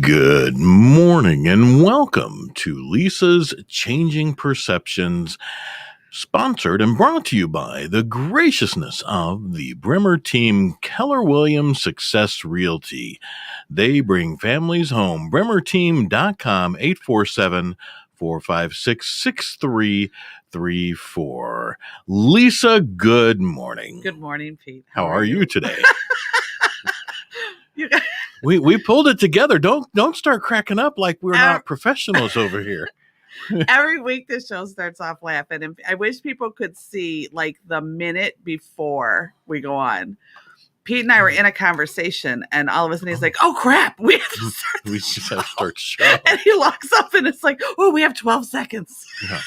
Good morning and welcome to Lisa's Changing Perceptions, sponsored and brought to you by the graciousness of the Bremer team, Keller Williams Success Realty. They bring families home. BremerTeam.com, 847-456-6334. Lisa, good morning. Good morning, Pete. How are you today? You guys, We pulled it together. Don't start cracking up like we're not professionals over here. every week the show starts off laughing, and I wish people could see like the minute before we go on. Pete and I were in a conversation, and all of a sudden he's like, "Oh crap, we have to start the We show." just have to start the show. And he locks up, and it's like, "Oh, we have 12 seconds." Yeah.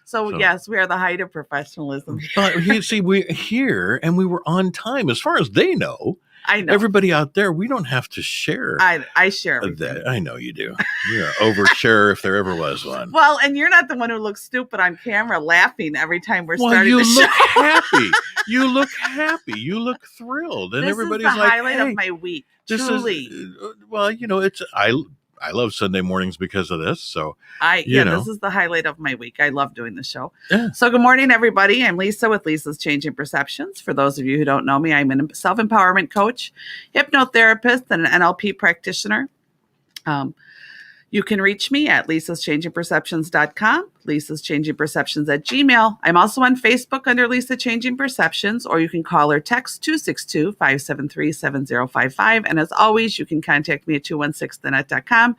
So yes, we are the height of professionalism. But we're here and we were on time. As far as they know, I know. everybody out there, we don't have to share I share everything. that. I know you do. You're an overshare if there ever was one. Well, and you're not the one who looks stupid on camera laughing every time we're Well, starting you the show. look happy. You look happy. You look thrilled. And This everybody's is the like, highlight hey, of my week. this Truly. is, well, it's, I love Sunday mornings because of this. So, This is the highlight of my week. I love doing the show. Yeah. So good morning, everybody. I'm Lisa with Lisa's Changing Perceptions. For those of you who don't know me, I'm a self-empowerment coach, hypnotherapist, and an NLP practitioner. You can reach me at lisaschangingperceptions.com, Lisa's Changing Perceptions at Gmail. I'm also on Facebook under Lisa Changing Perceptions, or you can call or text 262-573-7055. And as always, you can contact me at 216thenet.com,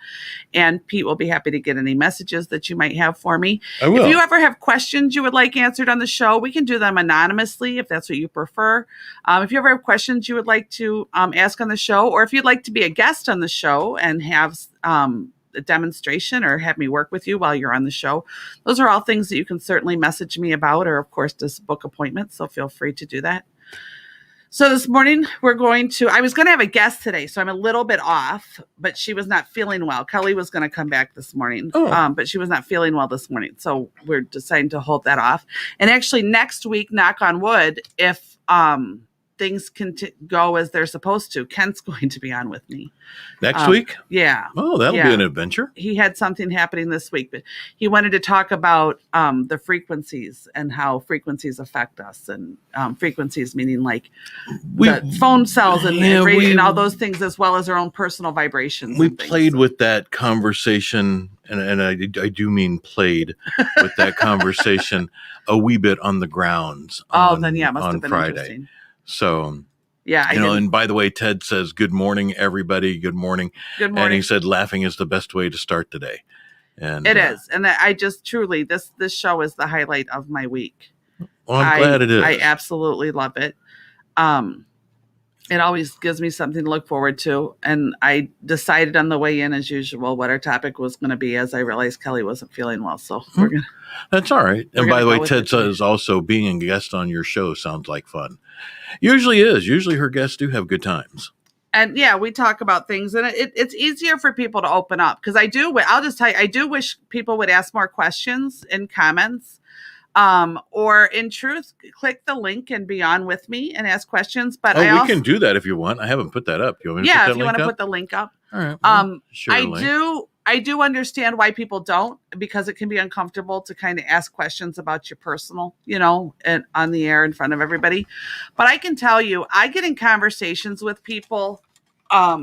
and Pete will be happy to get any messages that you might have for me. I will. If you ever have questions you would like answered on the show, we can do them anonymously if that's what you prefer. If you ever have questions you would like to ask on the show, or if you'd like to be a guest on the show and have a demonstration or have me work with you while you're on the show, those are all things that you can certainly message me about, or of course just book appointments. So feel free to do that. So this morning I was going to have a guest today, so I'm a little bit off, but she was not feeling well. Kelly was going to come back this morning, but she was not feeling well this morning. So we're deciding to hold that off. And actually next week, knock on wood, if things can go as they're supposed to, Kent's going to be on with me next week. Yeah. Oh, that'll be an adventure. He had something happening this week, but he wanted to talk about the frequencies and how frequencies affect us, and frequencies meaning like the phone cells and radio and all those things, as well as our own personal vibrations. We played with that conversation, and I do mean played with that conversation a wee bit on the grounds. Then yeah, it must have been Friday. Interesting. So, yeah, and by the way, Ted says, good morning, everybody. Good morning. Good morning. And he said, laughing is the best way to start the day. And it is. And I just truly, this show is the highlight of my week. Well, I'm glad it is. I absolutely love it. It always gives me something to look forward to. And I decided on the way in, as usual, what our topic was going to be, as I realized Kelly wasn't feeling well. So we're going to. That's all right. And by the way, Ted says also being a guest on your show sounds like fun. Usually is. Usually her guests do have good times. And yeah, we talk about things, and it's easier for people to open up, because I'll just tell you, I do wish people would ask more questions in comments, or in truth, click the link and be on with me and ask questions. But we can do that if you want. I haven't put that up. You want me to put that if you link want to up? put the link up. All right. Well, I do understand why people don't, because it can be uncomfortable to kind of ask questions about your personal, and on the air in front of everybody. But I can tell you, I get in conversations with people all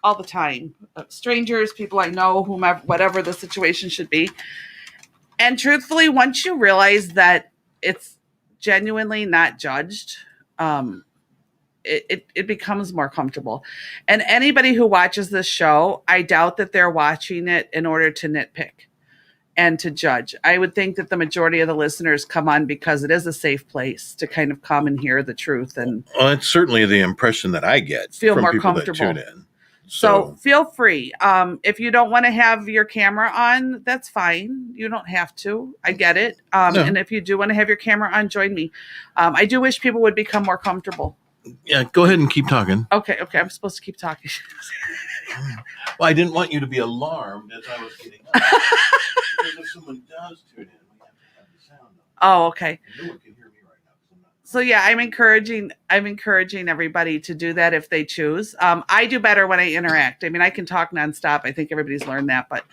the time, strangers, people I know, whomever, whatever the situation should be. And truthfully, once you realize that it's genuinely not judged, it becomes more comfortable. And anybody who watches this show, I doubt that they're watching it in order to nitpick and to judge. I would think that the majority of the listeners come on because it is a safe place to kind of come and hear the truth. And it's certainly the impression that I get feel from more people comfortable. that tune in. So feel free. If you don't want to have your camera on, that's fine. You don't have to. I get it. No. And if you do want to have your camera on, join me. I do wish people would become more comfortable. Yeah, go ahead and keep talking. Okay. I'm supposed to keep talking. Well, I didn't want you to be alarmed as I was getting up. Because if someone does tune in, we have to have the sound on. Oh, okay. No one can hear me right now. So yeah, I'm encouraging everybody to do that if they choose. I do better when I interact. I mean, I can talk nonstop. I think everybody's learned that, but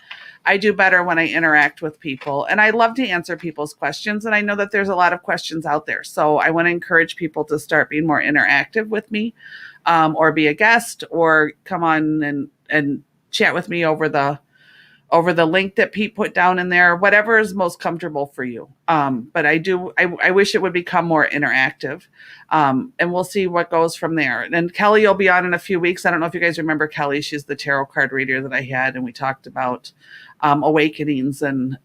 I do better when I interact with people, and I love to answer people's questions. And I know that there's a lot of questions out there, so I want to encourage people to start being more interactive with me, or be a guest, or come on and chat with me over the link that Pete put down in there, whatever is most comfortable for you. But I wish it would become more interactive. And we'll see what goes from there. And Kelly will be on in a few weeks. I don't know if you guys remember Kelly. She's the tarot card reader that I had, and we talked about awakenings, and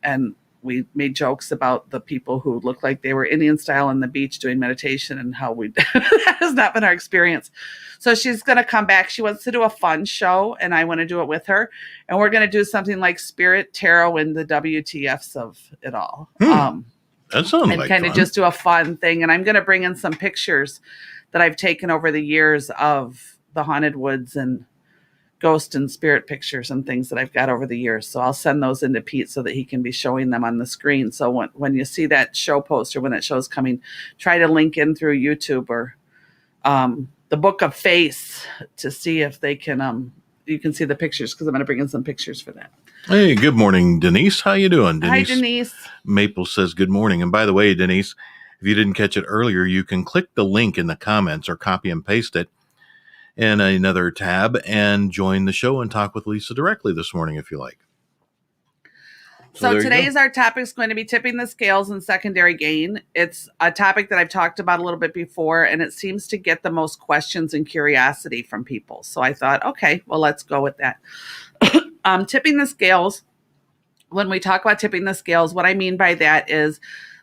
we made jokes about the people who looked like they were Indian style on the beach doing meditation, and how that has not been our experience. So she's going to come back. She wants to do a fun show, and I want to do it with her. And we're going to do something like Spirit Tarot and the WTFs of it all. That sounds and like kind fun. of just do a fun thing. And I'm going to bring in some pictures that I've taken over the years of the haunted woods, and ghost and spirit pictures and things that I've got over the years. So I'll send those into Pete so that he can be showing them on the screen. So when you see that show poster, when that show's coming, try to link in through YouTube or the Book of Face to see if they can you can see the pictures, because I'm going to bring in some pictures for that. Hey, good morning, Denise. How you doing, Denise? Hi, Denise. Maple says good morning. And by the way, Denise, if you didn't catch it earlier, you can click the link in the comments or copy and paste it in another tab and join the show and talk with Lisa directly this morning if you like. So today's our topic is going to be tipping the scales and secondary gain. It's a topic that I've talked about a little bit before, and it seems to get the most questions and curiosity from people. So I thought, okay, well, let's go with that. Tipping the scales. When we talk about tipping the scales, what I mean by that is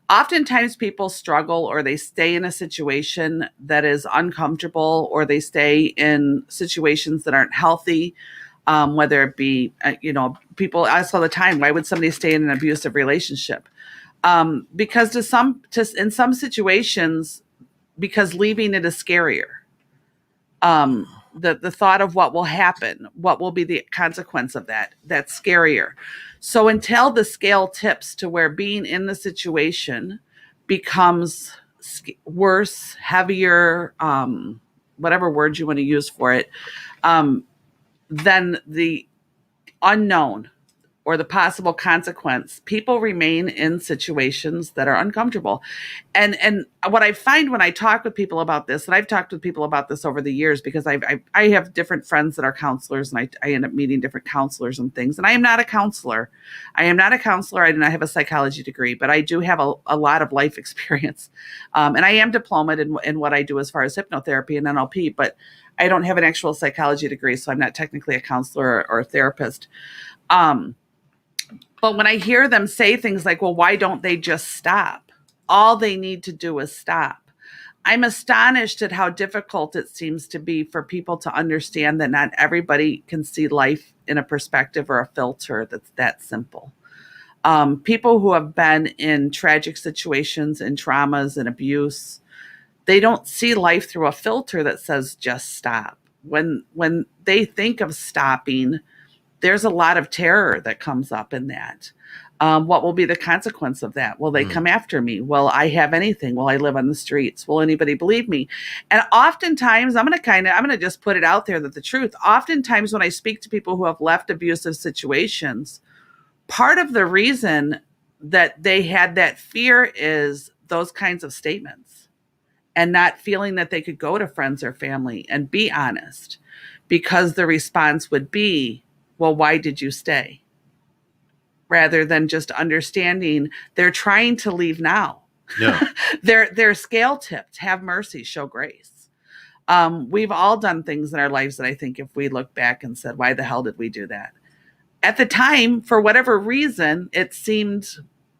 oftentimes people struggle, or they stay in a situation that is uncomfortable, or they stay in situations that aren't healthy. Whether it be, people ask all the time, why would somebody stay in an abusive relationship? Because in some situations, because leaving it is scarier. The thought of what will happen, what will be the consequence of that's scarier. So until the scale tips to where being in the situation becomes worse, heavier, whatever word you want to use for it, then the unknown or the possible consequence, people remain in situations that are uncomfortable. And what I find when I talk with people about this, and I've talked with people about this over the years, because I have different friends that are counselors, and I end up meeting different counselors and things. And I am not a counselor. I do not have a psychology degree, but I do have a lot of life experience. And I am diplomated in what I do as far as hypnotherapy and NLP, but I don't have an actual psychology degree, so I'm not technically a counselor or a therapist. But when I hear them say things like, well, why don't they just stop? All they need to do is stop. I'm astonished at how difficult it seems to be for people to understand that not everybody can see life in a perspective or a filter that's that simple. People who have been in tragic situations and traumas and abuse, they don't see life through a filter that says just stop. When they think of stopping, there's a lot of terror that comes up in that. What will be the consequence of that? Will they come after me? Will I have anything? Will I live on the streets? Will anybody believe me? And oftentimes, I'm going to just put it out there that the truth, oftentimes when I speak to people who have left abusive situations, part of the reason that they had that fear is those kinds of statements, and not feeling that they could go to friends or family and be honest, because the response would be, well, why did you stay? Rather than just understanding they're trying to leave now. Yeah. They're scale tipped. Have mercy, show grace. We've all done things in our lives that I think if we look back and said, why the hell did we do that? At the time, for whatever reason, it seemed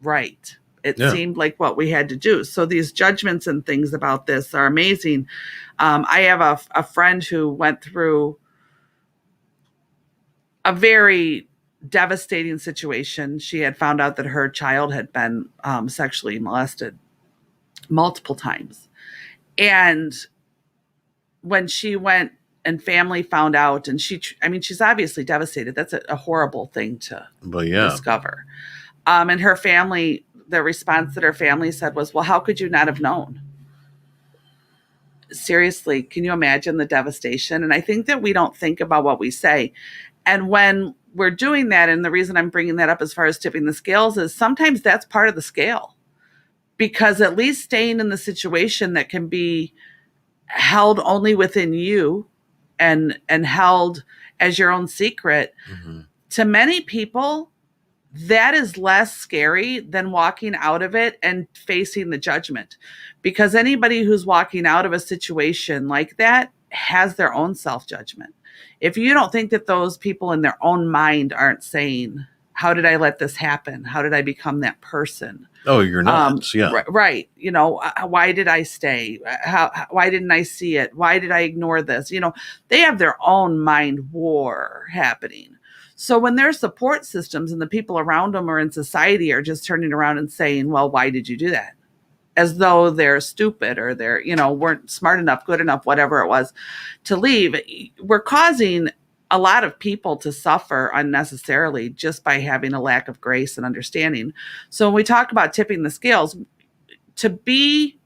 right. It seemed like what we had to do. So these judgments and things about this are amazing. I have a friend who went through a very devastating situation. She had found out that her child had been sexually molested multiple times. And when she went and family found out, and she's obviously devastated. That's a horrible thing to discover. And her family, the response that her family said was, well, how could you not have known? seriously, can you imagine the devastation? And I think that we don't think about what we say. And when we're doing that, and the reason I'm bringing that up as far as tipping the scales is sometimes that's part of the scale, because at least staying in the situation that can be held only within you and held as your own secret, to many people, that is less scary than walking out of it and facing the judgment. Because anybody who's walking out of a situation like that has their own self-judgment. If you don't think that those people in their own mind aren't saying, how did I let this happen? How did I become that person? Oh, you're nuts. Yeah. Right. You know, why did I stay? Why didn't I see it? Why did I ignore this? You know, they have their own mind war happening. So when their support systems and the people around them or in society are just turning around and saying, well, why did you do that? As though they're stupid or they're, you know, weren't smart enough, good enough, whatever it was to leave. We're causing a lot of people to suffer unnecessarily just by having a lack of grace and understanding. So when we talk about tipping the scales, to be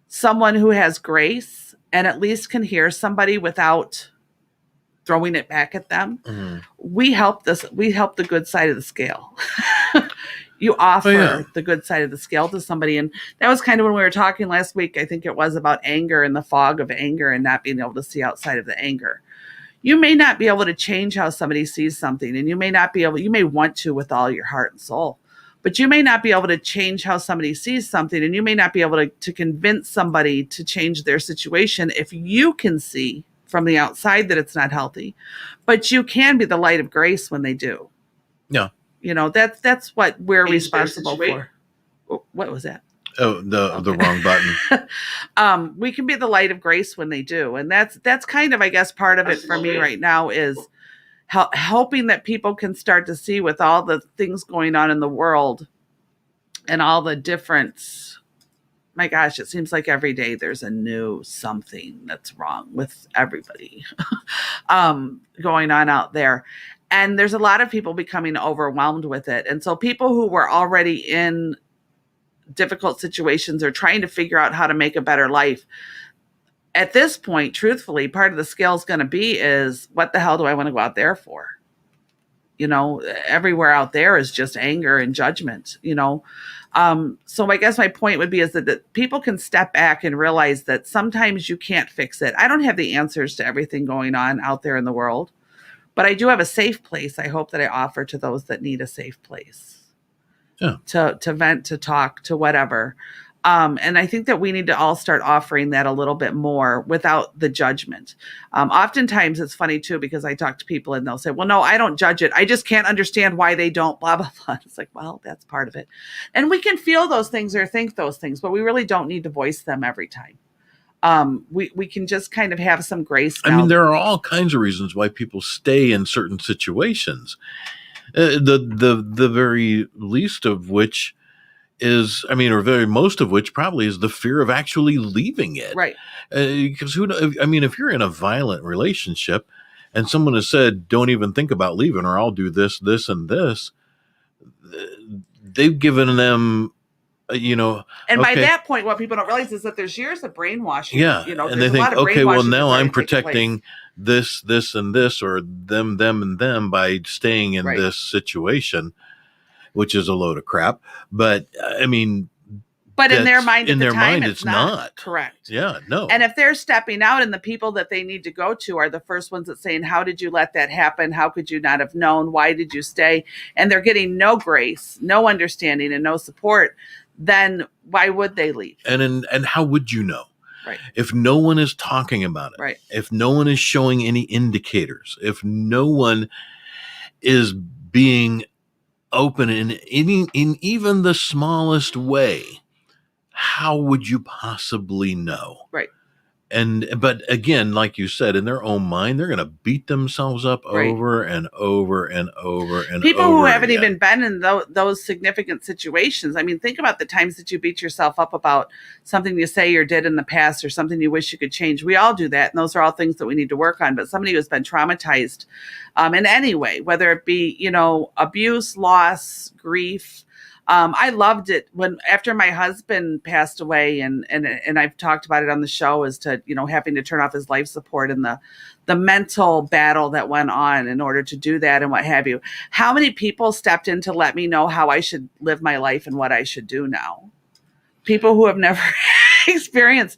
someone who has grace and at least can hear somebody without throwing it back at them, we help the good side of the scale. You offer the good side of the scale to somebody. And that was kind of when we were talking last week, I think it was, about anger and the fog of anger and not being able to see outside of the anger. You may not be able to change how somebody sees something, and you may want to with all your heart and soul, but you may not be able to change how somebody sees something, and you may not be able to convince somebody to change their situation if you can see from the outside that it's not healthy, but you can be the light of grace when they do. Yeah. You know, that's what we're responsible for. What was that? Oh, the wrong button. We can be the light of grace when they do. And that's kind of, I guess, part of it for me right now is helping that people can start to see, with all the things going on in the world and all the different, my gosh, it seems like every day there's a new something that's wrong with everybody going on out there. And there's a lot of people becoming overwhelmed with it. And so people who were already in difficult situations or trying to figure out how to make a better life, at this point, truthfully, part of the scale is going to be is, what the hell do I want to go out there for? You know, everywhere out there is just anger and judgment, you know. So I guess my point would be is that people can step back and realize that sometimes you can't fix it. I don't have the answers to everything going on out there in the world, but I do have a safe place, I hope, that I offer to those that need a safe place. Yeah. To vent, to talk, to whatever. And I think that we need to all start offering that a little bit more without the judgment. Oftentimes it's funny too, because I talk to people and they'll say, well, no, I don't judge it. I just can't understand why they don't, blah, blah, blah. It's like, well, that's part of it. And we can feel those things or think those things, but we really don't need to voice them every time. We can just kind of have some grace now. I mean, there are all kinds of reasons why people stay in certain situations. The very least of which is, I mean, or very most of which probably is the fear of actually leaving it. Right. Because if you're in a violent relationship and someone has said, don't even think about leaving, or I'll do this, this, and this, they've given them, and by that point, what people don't realize is that there's years of brainwashing. Yeah. And they think, okay, well, now I'm protecting this, and this, or them, and them by staying in this situation, which is a load of crap. But I mean, but in their mind, it's not correct. Yeah, no. And if they're stepping out and the people that they need to go to are the first ones that saying, how did you let that happen? How could you not have known? Why did you stay? And they're getting no grace, no understanding, and no support. Then why would they leave? And how would you know? Right. If no one is talking about it, right. If no one is showing any indicators, if no one is being open in even the smallest way, how would you possibly know? Right. But again, like you said, in their own mind, they're going to beat themselves up over and over and over and people over who haven't again. even been in those significant situations. I mean, think about the times that you beat yourself up about something you say or did in the past or something you wish you could change. We all do that. And those are all things that we need to work on. But somebody who's been traumatized in any way, whether it be, abuse, loss, grief, I loved it after my husband passed away, and I've talked about it on the show, as to, having to turn off his life support, and the mental battle that went on in order to do that and what have you. How many people stepped in to let me know how I should live my life and what I should do now? People who have never experienced.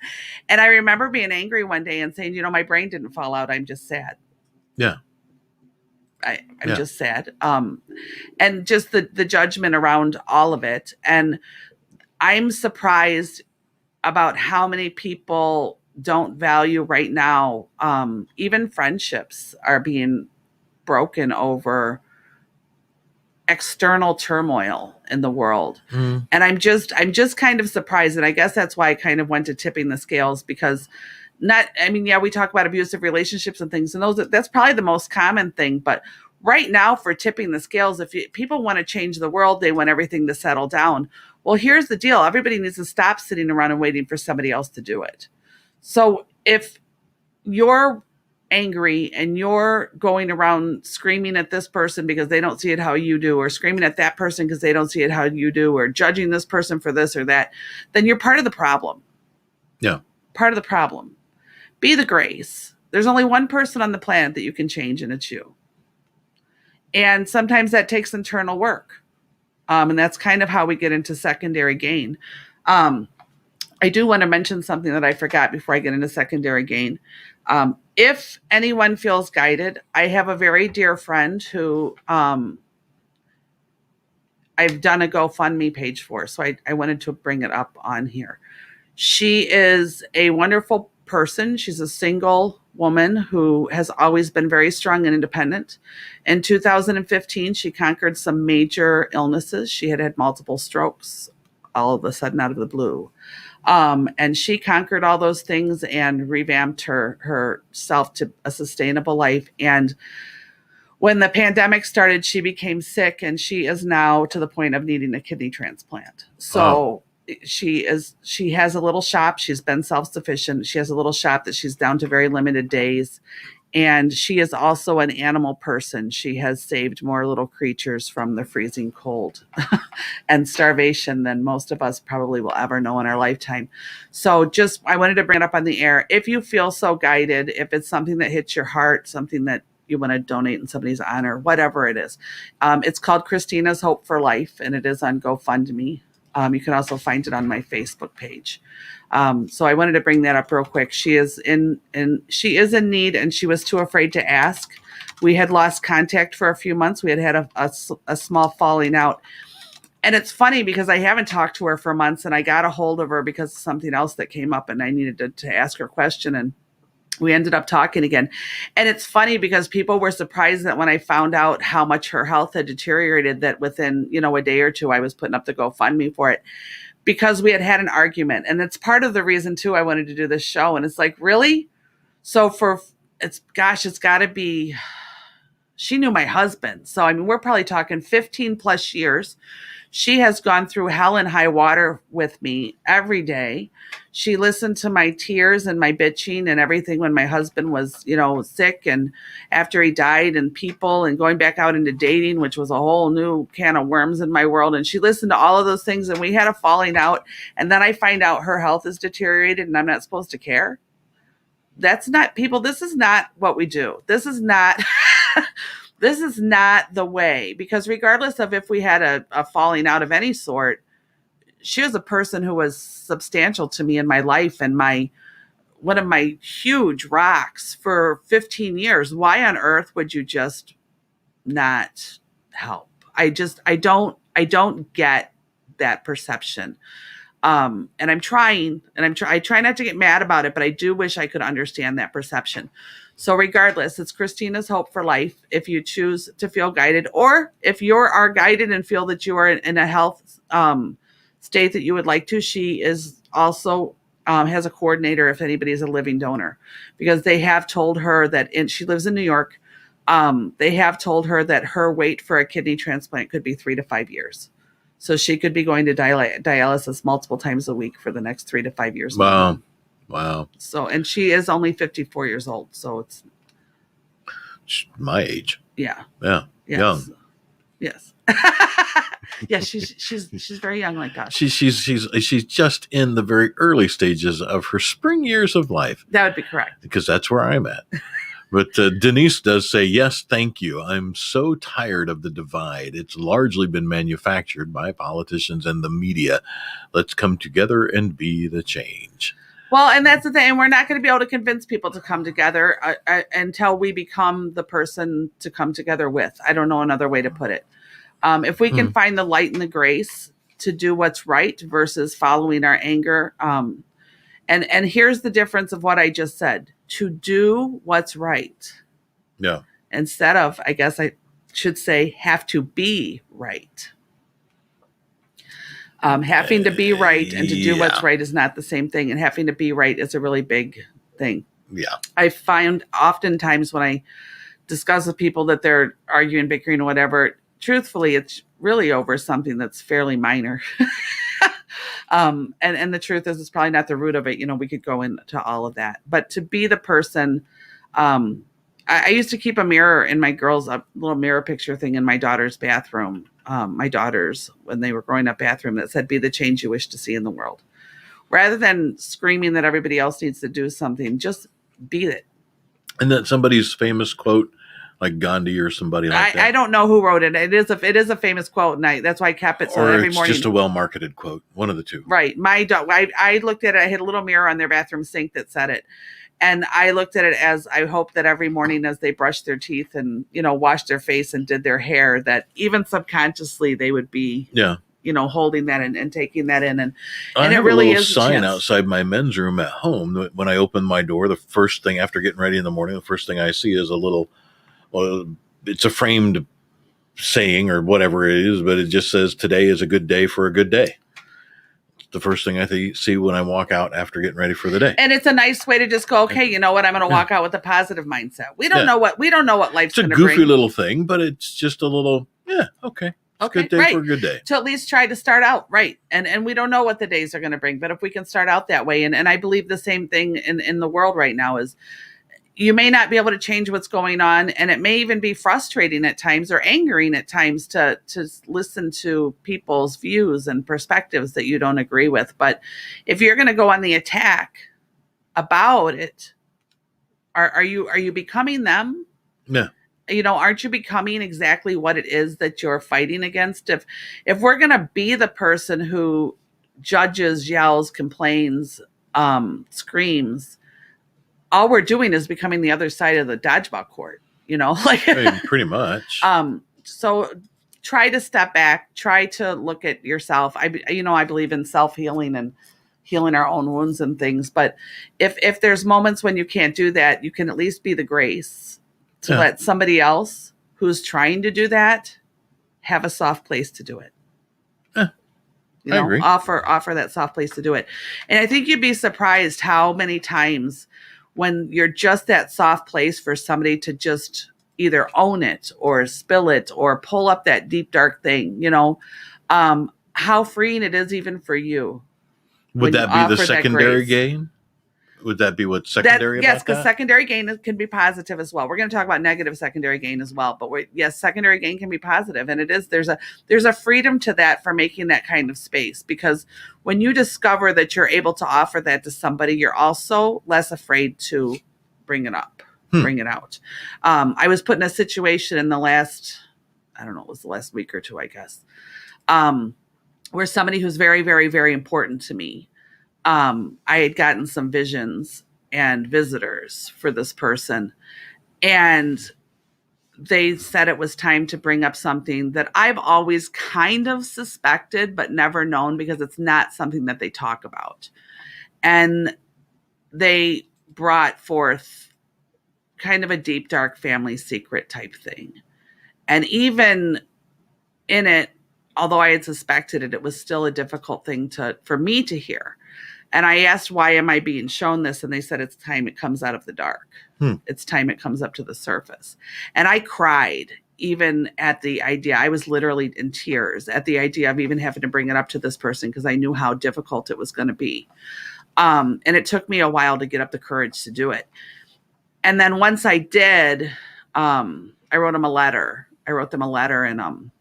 And I remember being angry one day and saying, my brain didn't fall out. I'm just sad. Yeah. I'm just sad. And just the judgment around all of it. And I'm surprised about how many people don't value right now. Even friendships are being broken over external turmoil in the world. And I'm just kind of surprised. And I guess that's why I kind of went to tipping the scales, because we talk about abusive relationships and things, and that's probably the most common thing. But right now, for tipping the scales, if people want to change the world, they want everything to settle down. Well, here's the deal. Everybody needs to stop sitting around and waiting for somebody else to do it. So if you're angry and you're going around screaming at this person because they don't see it how you do, or screaming at that person because they don't see it how you do, or judging this person for this or that, then you're part of the problem. Yeah. Part of the problem. Be the grace. There's only one person on the planet that you can change, and it's you. And sometimes that takes internal work. And that's kind of how we get into secondary gain. I do want to mention something that I forgot before I get into secondary gain. If anyone feels guided, I have a very dear friend who I've done a GoFundMe page for, so I wanted to bring it up on here. She is a wonderful person. She's a single woman who has always been very strong and independent. In 2015, she conquered some major illnesses. She had multiple strokes all of a sudden out of the blue. And she conquered all those things and revamped herself to a sustainable life. And when the pandemic started, she became sick, and she is now to the point of needing a kidney transplant. So she has a little shop. She's been self-sufficient. She has a little shop that she's down to very limited days. And she is also an animal person. She has saved more little creatures from the freezing cold and starvation than most of us probably will ever know in our lifetime. So I wanted to bring it up on the air. If you feel so guided, if it's something that hits your heart, something that you want to donate in somebody's honor, whatever it is, it's called Christina's Hope for Life, and it is on GoFundMe. You can also find it on my Facebook page. So I wanted to bring that up real quick. She is in need, and she was too afraid to ask. We had lost contact for a few months. We had a small falling out. And it's funny because I haven't talked to her for months, and I got a hold of her because of something else that came up, and I needed to ask her a question, and we ended up talking again. And it's funny because people were surprised that when I found out how much her health had deteriorated, that within, a day or two, I was putting up the GoFundMe for it, because we had an argument. And it's part of the reason too, I wanted to do this show. And it's like, really? So it's got to be, she knew my husband. So, we're probably talking 15 plus years. She has gone through hell and high water with me every day. She listened to my tears and my bitching and everything when my husband was, sick, and after he died, and people, and going back out into dating, which was a whole new can of worms in my world. And she listened to all of those things, and we had a falling out. And then I find out her health is deteriorated and I'm not supposed to care. That's not, people, this is not what we do. This is not... This is not the way, because regardless of if we had a falling out of any sort, she was a person who was substantial to me in my life, and one of my huge rocks for 15 years. Why on earth would you just not help? I don't get that perception. And I'm trying, and I try not to get mad about it, but I do wish I could understand that perception. So regardless, it's Christina's Hope for Life. If you choose to feel guided, or if you are guided and feel that you are in a health state that you would like to, she is also has a coordinator if anybody is a living donor, because they have told her that she lives in New York. They have told her that her wait for a kidney transplant could be 3 to 5 years. So she could be going to dialysis multiple times a week for the next 3 to 5 years. Wow. Wow. So, and she is only 54 years old. So it's my age. Yeah. Yeah. Yes. Young. Yes. Yeah, she's very young like us. She's just in the very early stages of her spring years of life. That would be correct. Because that's where I'm at. But Denise does say, yes, thank you. I'm so tired of the divide. It's largely been manufactured by politicians and the media. Let's come together and be the change. Well, and that's the thing. We're not going to be able to convince people to come together until we become the person to come together with. I don't know another way to put it. If we can find the light and the grace to do what's right versus following our anger. And here's the difference of what I just said. To do what's right. Yeah. Instead of, I guess I should say, have to be right. Having to be right and to do what's right is not the same thing. And having to be right is a really big thing. Yeah. I find oftentimes when I discuss with people that they're arguing, bickering, or whatever, truthfully, it's really over something that's fairly minor. And the truth is, it's probably not the root of it. We could go into all of that. But to be the person, I used to keep a mirror in my girls, a little mirror picture thing in my daughter's bathroom. My daughters, when they were growing up, bathroom that said, "Be the change you wish to see in the world." Rather than screaming that everybody else needs to do something, just be it. And that somebody's famous quote, like Gandhi or somebody like that. I don't know who wrote it. It is a famous quote, and that's why I kept it. So or every it's morning, just a well-marketed quote. One of the two. Right. My dog. I looked at it. I had a little mirror on their bathroom sink that said it, and I looked at it as I hope that every morning, as they brushed their teeth and washed their face and did their hair, that even subconsciously they would be holding that and taking that in. And I it have really a little is sign outside my men's room at home. When I open my door, the first thing after getting ready in the morning, the first thing I see is a little. Well, it's a framed saying or whatever it is, but it just says, "Today is a good day for a good day." It's the first thing I see when I walk out after getting ready for the day. And it's a nice way to just go, okay, you know what? I'm going to walk out with a positive mindset. We don't know what life's going to bring. It's a goofy little thing, but it's just a little, okay. It's a good day for a good day. To at least try to start out right. And we don't know what the days are going to bring, but if we can start out that way, and I believe the same thing in the world right now is, you may not be able to change what's going on, and it may even be frustrating at times or angering at times to listen to people's views and perspectives that you don't agree with. But if you're going to go on the attack about it, are you becoming them? Yeah. Aren't you becoming exactly what it is that you're fighting against? If we're going to be the person who judges, yells, complains, screams, all we're doing is becoming the other side of the dodgeball court, pretty much. So try to step back, try to look at yourself. I believe in self-healing and healing our own wounds and things. But if there's moments when you can't do that, you can at least be the grace to let somebody else who's trying to do that have a soft place to do it. I agree. Offer that soft place to do it. And I think you'd be surprised how many times when you're just that soft place for somebody to just either own it or spill it or pull up that deep, dark thing, how freeing it is even for you. Would that be the secondary gain? Would that be what's secondary about that? Yes, because secondary gain can be positive as well. We're going to talk about negative secondary gain as well. But secondary gain can be positive. And it is, there's a freedom to that for making that kind of space. Because when you discover that you're able to offer that to somebody, you're also less afraid to bring it up, bring it out. I was put in a situation in the last week or two, I guess, where somebody who's very, very, very important to me, I had gotten some visions and visitors for this person, and they said it was time to bring up something that I've always kind of suspected, but never known because it's not something that they talk about. And they brought forth kind of a deep, dark family secret type thing. And even in it, although I had suspected it, it was still a difficult thing for me to hear. And I asked, why am I being shown this? And they said, it's time it comes out of the dark. It's time it comes up to the surface. And I cried even at the idea. I was literally in tears at the idea of even having to bring it up to this person because I knew how difficult it was going to be. And it took me a while to get up the courage to do it. And then once I did, I wrote them a letter. And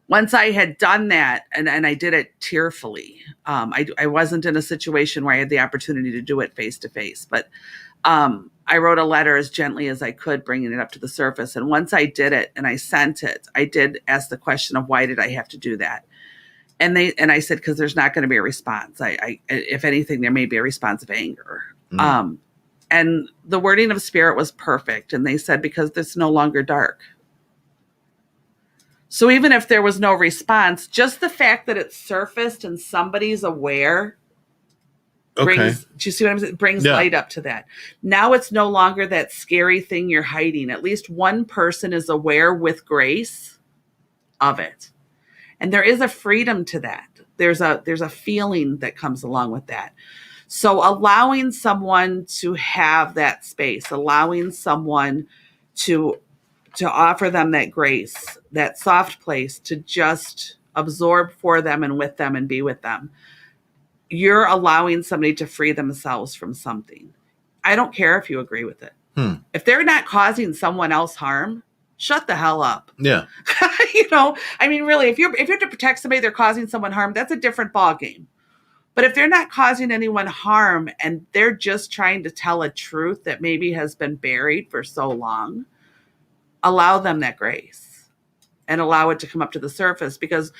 once I had done that, and I did it tearfully, I wasn't in a situation where I had the opportunity to do it face to face, but I wrote a letter as gently as I could, bringing it up to the surface. And once I did it and I sent it, I did ask the question of why did I have to do that? And I said, because there's not going to be a response. If anything, there may be a response of anger. And the wording of spirit was perfect. And they said, because it's no longer dark. So even if there was no response, just the fact that it surfaced and somebody's aware brings, do you see what I'm saying? Brings light up to that. Now it's no longer that scary thing you're hiding. At least one person is aware with grace of it. And there is a freedom to that. There's a feeling that comes along with that. So allowing someone to have that space, allowing someone to offer them that grace, that soft place to just absorb for them and with them and be with them. You're allowing somebody to free themselves from something. I don't care if you agree with it. If they're not causing someone else harm, shut the hell up. Yeah. I mean, really, if you have to protect somebody, they're causing someone harm, that's a different ballgame. But if they're not causing anyone harm and they're just trying to tell a truth that maybe has been buried for so long, allow them that grace and allow it to come up to the surface. Because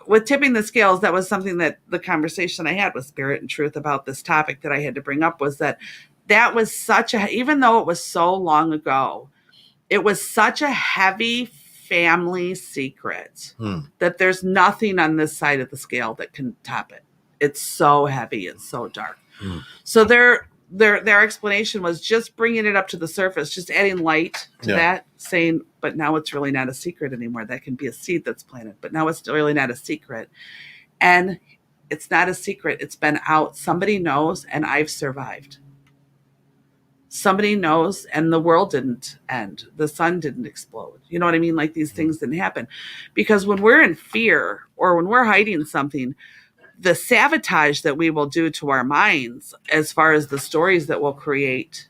with tipping the scales, that was something that the conversation I had with Spirit and Truth about this topic that I had to bring up, was that was even though it was so long ago, it was such a heavy family secret that there's nothing on this side of the scale that can top it. It's so heavy. It's so dark. So their explanation was just bringing it up to the surface, just adding light to that, saying, but now it's really not a secret anymore. That can be a seed that's planted, but now it's really not a secret. And it's not a secret. It's been out. Somebody knows, and I've survived. Somebody knows, and the world didn't end. The sun didn't explode. You know what I mean? Like, these things didn't happen. Because when we're in fear or when we're hiding something, the sabotage that we will do to our minds, as far as the stories that we'll create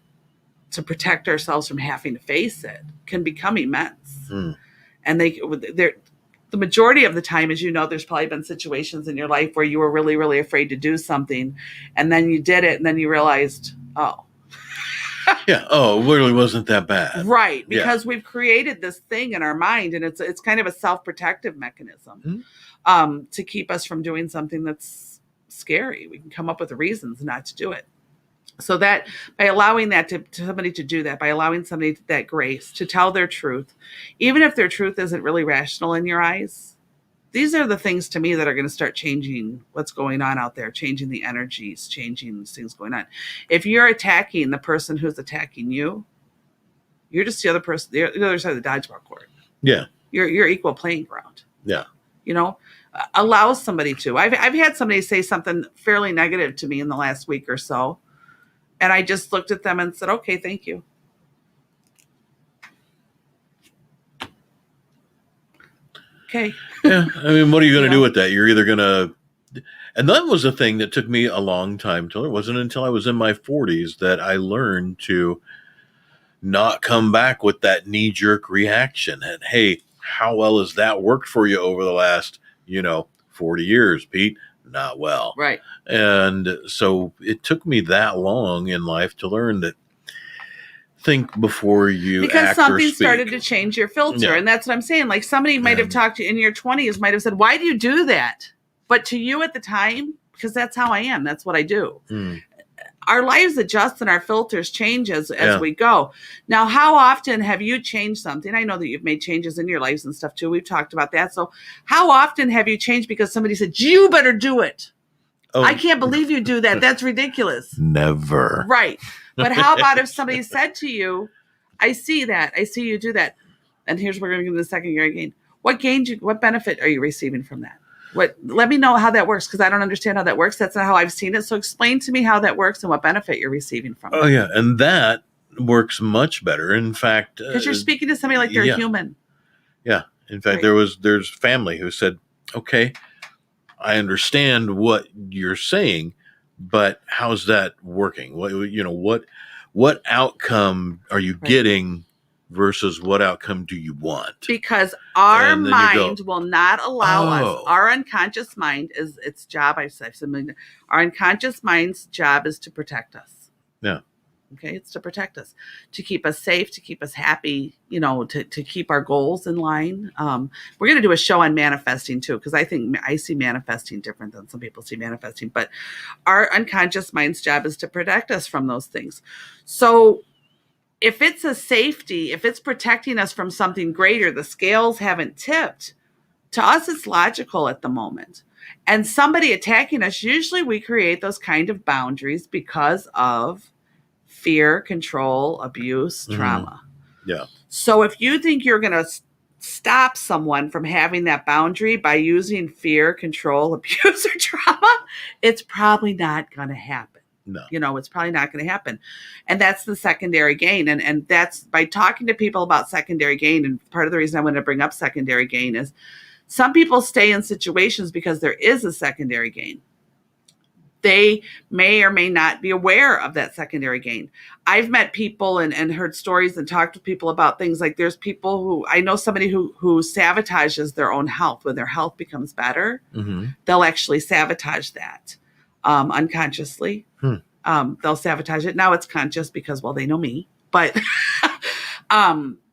to protect ourselves from having to face it, can become immense. And the majority of the time, as you know, there's probably been situations in your life where you were really, really afraid to do something, and then you did it, and then you realized, oh, yeah. Oh, it really wasn't that bad. Right. Because we've created this thing in our mind, and it's kind of a self-protective mechanism to keep us from doing something that's scary. We can come up with reasons not to do it. So that by allowing that to somebody to do that, by allowing somebody that grace to tell their truth, even if their truth isn't really rational in your eyes, these are the things to me that are going to start changing what's going on out there, changing the energies, changing things going on. If you're attacking the person who's attacking you, you're just the other person, the other side of the dodgeball court. Yeah. You're equal playing ground. Yeah. Allow somebody to. I've had somebody say something fairly negative to me in the last week or so, and I just looked at them and said, okay, thank you. Okay. Yeah. I mean, what are you going to do with that? You're either going to, and that was a thing that took me a long time to learn. It wasn't until I was in my 40s that I learned to not come back with that knee-jerk reaction. And hey, how well has that worked for you over the last, 40 years, Pete? Not well. Right. And so it took me that long in life to learn that think before you because act something or speak. Started to change your filter. And that's what I'm saying. Like, somebody might have talked to you in your 20s, might have said, why do you do that? But to you at the time, because that's how I am, that's what I do. Our lives adjust and our filters change as we go. Now, how often have you changed something? I know that you've made changes in your lives and stuff too. We've talked about that. So how often have you changed because somebody said, you better do it? Oh, I can't believe you do that. That's ridiculous. Never. Right. But how about if somebody said to you, I see that. I see you do that. And here's where we're going to go to the second year gain. What benefit are you receiving from that? Let me know how that works, because I don't understand how that works. That's not how I've seen it. So explain to me how that works and what benefit you're receiving from it. Oh, yeah. And that works much better. In fact, because you're speaking to somebody like they're human. Yeah. In fact, there's family who said, okay, I understand what you're saying, but how's that working? What outcome are you getting versus what outcome do you want? Because our And then you go, mind will not allow us. "Oh." Our unconscious mind is its job. I've said something. Our unconscious mind's job is to protect us. Yeah. Okay, it's to protect us, to keep us safe, to keep us happy, to keep our goals in line. We're going to do a show on manifesting too, because I see manifesting different than some people see manifesting. But our unconscious mind's job is to protect us from those things. So if it's a safety, if it's protecting us from something greater, the scales haven't tipped. To us, it's logical at the moment. And somebody attacking us, usually we create those kind of boundaries because of fear, control, abuse, trauma. Yeah. So if you think you're going to stop someone from having that boundary by using fear, control, abuse, or trauma, it's probably not going to happen. No. It's probably not going to happen. And that's the secondary gain. And that's by talking to people about secondary gain. And part of the reason I want to bring up secondary gain is some people stay in situations because there is a secondary gain. They may or may not be aware of that secondary gain. I've met people and heard stories and talked to people about things like there's people who, I know somebody who sabotages their own health. When their health becomes better, they'll actually sabotage that unconsciously. They'll sabotage it. Now it's conscious because, well, they know me, but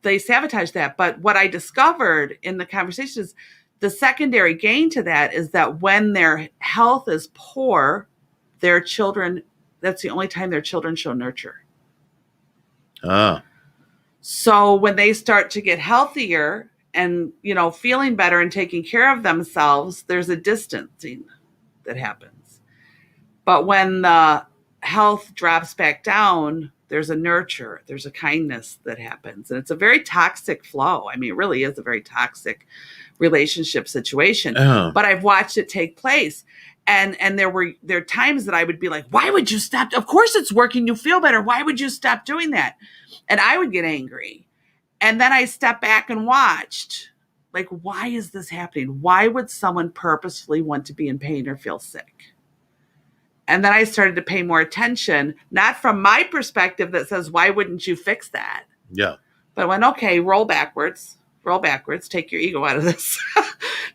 they sabotage that. But what I discovered in the conversation is the secondary gain to that is that when their health is poor, their children, that's the only time their children show nurture. So when they start to get healthier and, feeling better and taking care of themselves, there's a distancing that happens. But when the health drops back down, there's a nurture, there's a kindness that happens. And it's a very toxic flow. I mean, it really is a very toxic relationship situation. But I've watched it take place. And there are times that I would be like, why would you stop? Of course it's working. You feel better. Why would you stop doing that? And I would get angry. And then I stepped back and watched, like, why is this happening? Why would someone purposefully want to be in pain or feel sick? And then I started to pay more attention, not from my perspective that says, why wouldn't you fix that? Yeah. But I went, okay, roll backwards, take your ego out of this.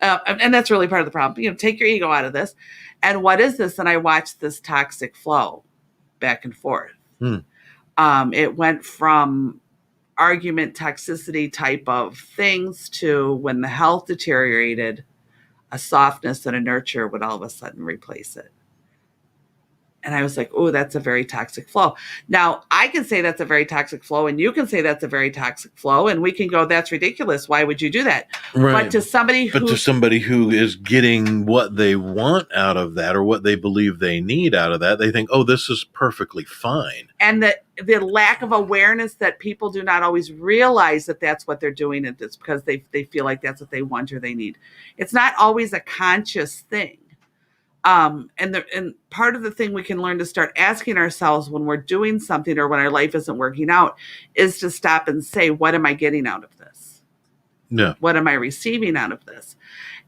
And that's really part of the problem. Take your ego out of this. And what is this? And I watched this toxic flow back and forth. It went from argument, toxicity type of things to when the health deteriorated, a softness and a nurture would all of a sudden replace it. And I was like, oh, that's a very toxic flow. Now, I can say that's a very toxic flow, and you can say that's a very toxic flow, and we can go, that's ridiculous. Why would you do that? Right. But to somebody who is getting what they want out of that or what they believe they need out of that, they think, oh, this is perfectly fine. And the lack of awareness that people do not always realize that that's what they're doing, and it's because they feel like that's what they want or they need. It's not always a conscious thing. And part of the thing we can learn to start asking ourselves when we're doing something or when our life isn't working out is to stop and say, what am I getting out of this? Yeah. What am I receiving out of this?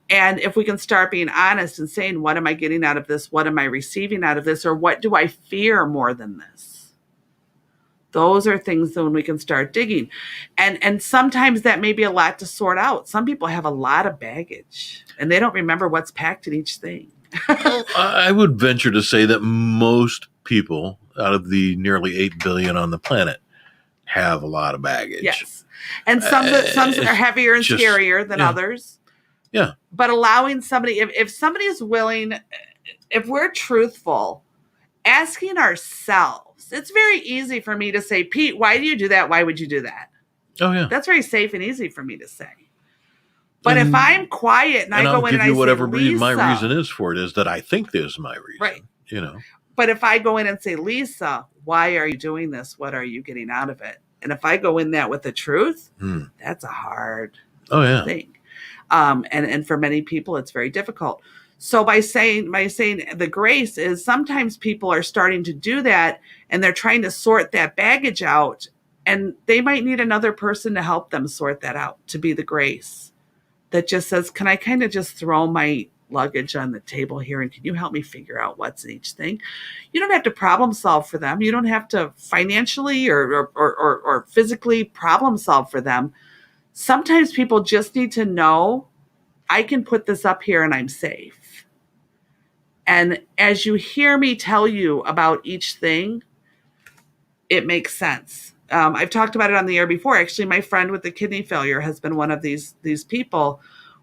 And if we can start being honest and saying, what am I getting out of this? What am I receiving out of this? Or what do I fear more than this? Those are things that when we can start digging. And sometimes that may be a lot to sort out. Some people have a lot of baggage and they don't remember what's packed in each thing. I would venture to say that most people out of the nearly 8 billion on the planet have a lot of baggage. Yes. And some are heavier and scarier than others. Yeah. But allowing somebody, if somebody is willing, if we're truthful, asking ourselves, it's very easy for me to say, Pete, why do you do that? Why would you do that? Oh, yeah. That's very safe and easy for me to say. But if I'm quiet and I go in and I say, whatever Lisa, my reason is for it is that I think there's my reason. Right. But if I go in and say, Lisa, why are you doing this? What are you getting out of it? And if I go in that with the truth, that's a hard thing. And for many people, it's very difficult. So by saying the grace is sometimes people are starting to do that and they're trying to sort that baggage out, and they might need another person to help them sort that out, to be the grace that just says, can I kind of just throw my luggage on the table here, and can you help me figure out what's in each thing? You don't have to problem solve for them. You don't have to financially or physically problem solve for them. Sometimes people just need to know, I can put this up here and I'm safe. And as you hear me tell you about each thing, it makes sense. I've talked about it on the air before. Actually, my friend with the kidney failure has been one of these people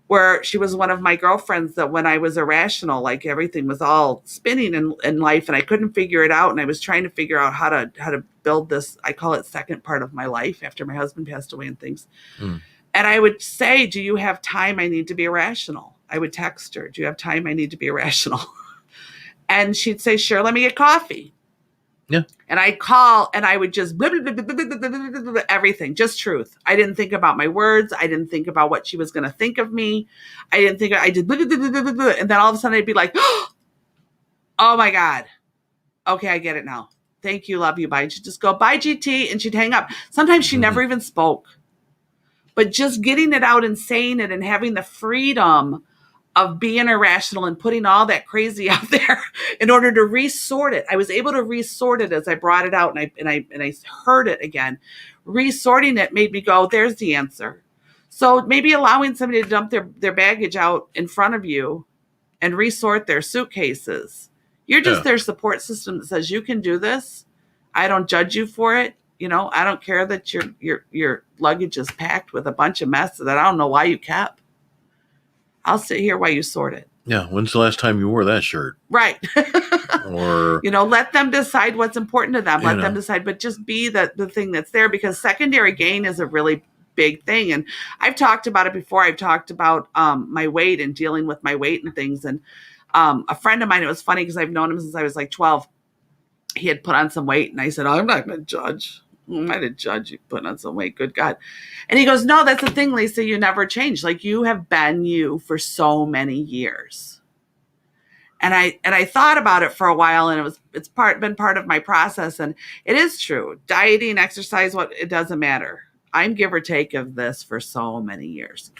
where she was one of my girlfriends that when I was irrational, like everything was all spinning in life and I couldn't figure it out. And I was trying to figure out how to build this, I call it second part of my life after my husband passed away and things. And I would say, do you have time? I need to be irrational. I would text her, do you have time? I need to be irrational. And she'd say, sure, let me get coffee. Yeah. And I'd call and I would just blah, blah, blah, blah, blah, blah, blah, blah, everything, just truth. I didn't think about my words. I didn't think about what she was going to think of me. I didn't think, I did blah, blah, blah, blah, blah, blah, and then all of a sudden I'd be like, oh my God. Okay, I get it now. Thank you, love you, bye. And she'd just go, bye, GT, and she'd hang up. Sometimes she never even spoke. But just getting it out and saying it and having the freedom of being irrational and putting all that crazy out there in order to resort it. I was able to resort it as I brought it out and I heard it again. Resorting it made me go, there's the answer. So maybe allowing somebody to dump their baggage out in front of you and resort their suitcases. You're just their support system that says, you can do this. I don't judge you for it. You know, I don't care that your luggage is packed with a bunch of mess that I don't know why you kept. I'll sit here while you sort it. Yeah. When's the last time you wore that shirt? Right. Or, let them decide what's important to them. Let them decide, but just be the thing that's there, because secondary gain is a really big thing. And I've talked about it before. I've talked about my weight and dealing with my weight and things. And a friend of mine, it was funny because I've known him since I was like 12. He had put on some weight and I said, I'm not going to judge. I'm not to judge you putting on some weight. Good God. And he goes, no, that's the thing, Lisa. You never change. Like, you have been you for so many years. And I thought about it for a while, and it's been part of my process. And it is true. Dieting, exercise, it doesn't matter. I'm give or take of this for so many years.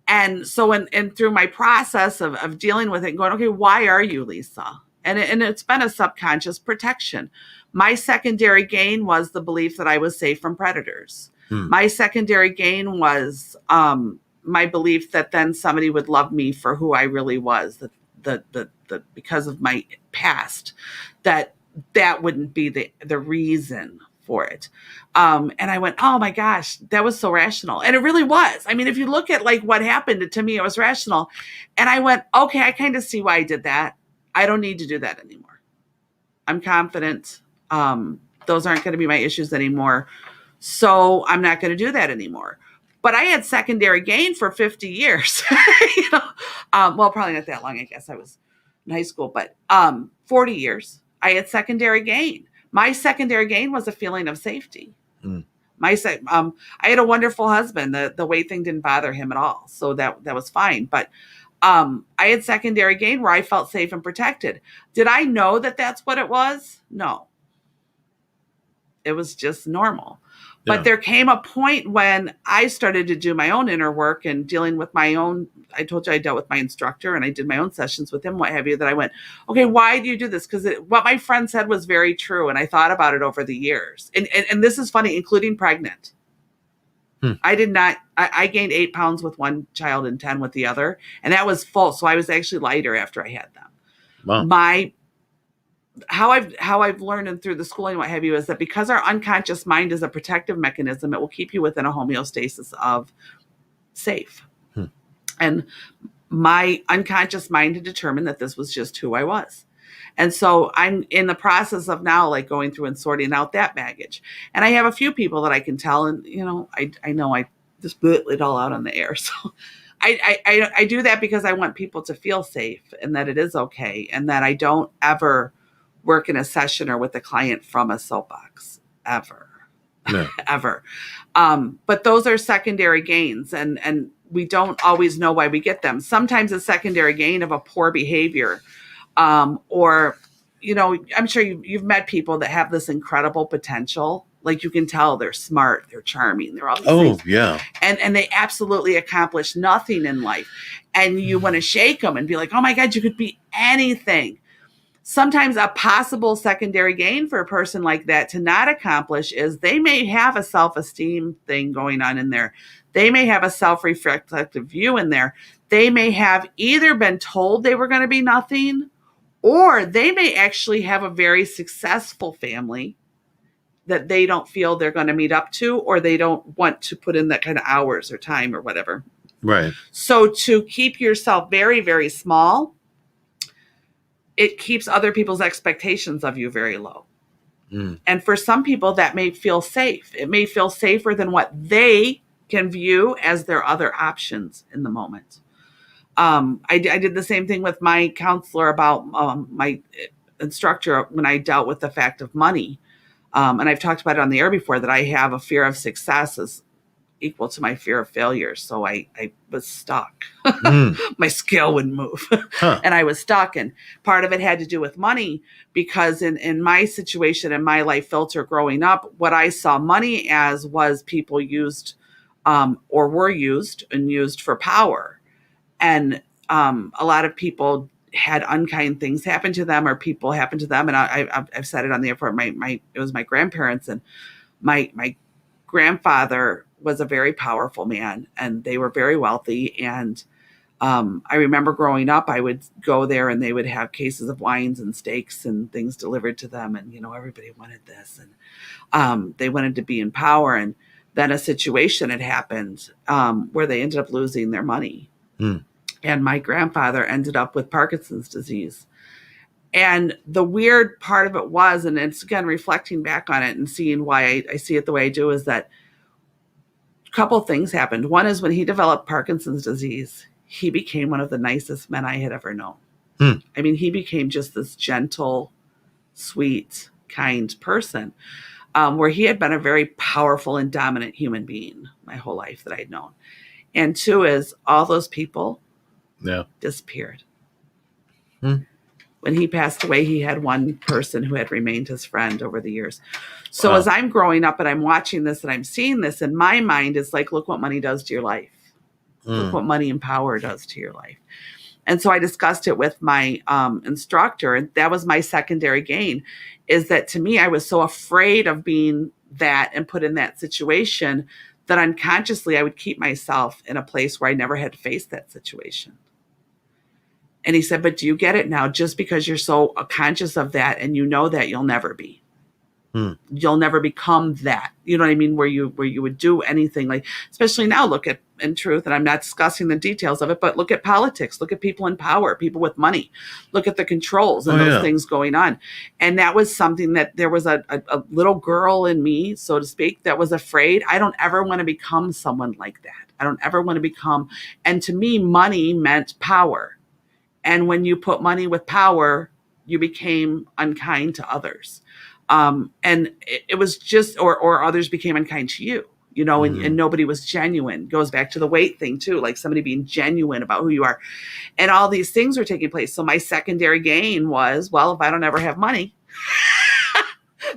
And so and through my process of dealing with it and going, okay, why are you, Lisa? And it's been a subconscious protection. My secondary gain was the belief that I was safe from predators. My secondary gain was my belief that then somebody would love me for who I really was, the because of my past, that wouldn't be the reason for it. And I went, oh my gosh, that was so rational. And it really was. I mean, if you look at like what happened to me, it was rational. And I went, okay, I kind of see why I did that. I don't need to do that anymore. I'm confident. Those aren't going to be my issues anymore. So I'm not going to do that anymore. But I had secondary gain for 50 years. Well, probably not that long. I guess I was in high school, but 40 years. I had secondary gain. My secondary gain was a feeling of safety. I had a wonderful husband. The weight thing didn't bother him at all. So that was fine. But I had secondary gain where I felt safe and protected. Did I know that that's what it was? No. It was just normal. But there came a point when I started to do my own inner work and dealing with my own, I told you I dealt with my instructor and I did my own sessions with him, what have you, that I went, okay, why do you do this? Because what my friend said was very true. And I thought about it over the years. And this is funny, including pregnant. I did not, I gained 8 pounds with one child and 10 with the other. And that was full. So I was actually lighter after I had them. Wow. How I've learned and through the schooling, what have you, is that because our unconscious mind is a protective mechanism, it will keep you within a homeostasis of safe. And my unconscious mind had determined that this was just who I was. And so I'm in the process of now like going through and sorting out that baggage. And I have a few people that I can tell, and I know I just blew it all out on the air. So I do that because I want people to feel safe and that it is okay, and that I don't ever work in a session or with a client from a soapbox ever. No. Ever. But those are secondary gains, and we don't always know why we get them. Sometimes a secondary gain of a poor behavior, or, I'm sure you've met people that have this incredible potential, Like you can tell they're smart, they're charming, they're all these Oh, things. yeah. And they absolutely accomplish nothing in life. And you want to shake them and be like, oh my God, you could be anything. Sometimes a possible secondary gain for a person like that to not accomplish is they may have a self-esteem thing going on in there. They may have a self-reflective view in there. They may have either been told they were going to be nothing, or they may actually have a very successful family that they don't feel they're going to meet up to, or they don't want to put in that kind of hours or time or whatever. Right. So to keep yourself very, very small, it keeps other people's expectations of you very low. And for some people, that may feel safe. It may feel safer than what they can view as their other options in the moment. I did the same thing with my counselor about my instructor when I dealt with the fact of money. And I've talked about it on the air before that I have a fear of success is equal to my fear of failure. So I was stuck. My scale wouldn't move. And I was stuck. And part of it had to do with money, because in my situation, in my life filter growing up, what I saw money as was people used or were used and used for power. And a lot of people had unkind things happen to them, or people happen to them. And I've said it on the air before. It was my grandparents, and my grandfather was a very powerful man, and they were very wealthy. And I remember growing up, I would go there and they would have cases of wines and steaks and things delivered to them. And, everybody wanted this, and they wanted to be in power. And then a situation had happened where they ended up losing their money. And my grandfather ended up with Parkinson's disease. And the weird part of it was, and it's again, reflecting back on it and seeing why I see it the way I do, is that a couple of things happened. One is when he developed Parkinson's disease, he became one of the nicest men I had ever known. I mean, he became just this gentle, sweet, kind person, where he had been a very powerful and dominant human being my whole life that I'd known. And two is all those people disappeared. When he passed away, he had one person who had remained his friend over the years. So as I'm growing up and I'm watching this and I'm seeing this, in my mind, it's like, look what money does to your life. Look what money and power does to your life. And so I discussed it with my instructor, and that was my secondary gain, is that to me, I was so afraid of being that and put in that situation that unconsciously I would keep myself in a place where I never had to face that situation. And he said, but do you get it now? Just because you're so conscious of that and you know that, you'll never be. You'll never become that. You know what I mean? Where you would do anything, like, especially now, look at, in truth, and I'm not discussing the details of it, but look at politics, look at people in power, people with money, look at the controls and those things going on. And that was something that there was a little girl in me, so to speak, that was afraid. I don't ever want to become someone like that. I don't ever want to become, and to me, money meant power. And when you put money with power, you became unkind to others. And it was just, or others became unkind to you, and nobody was genuine. Goes back to the weight thing too, like somebody being genuine about who you are. And all these things were taking place. So my secondary gain was, well, if I don't ever have money,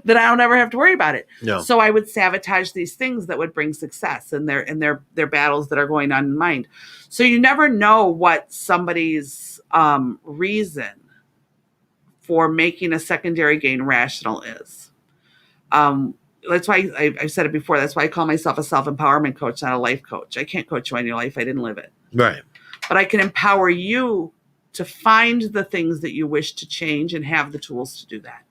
then I don't ever have to worry about it. No. So I would sabotage these things that would bring success in their battles that are going on in mind. So you never know what somebody's reason for making a secondary gain rational is. That's why I've said it before. That's why I call myself a self-empowerment coach, not a life coach. I can't coach you on your life. I didn't live it. Right. But I can empower you to find the things that you wish to change and have the tools to do that.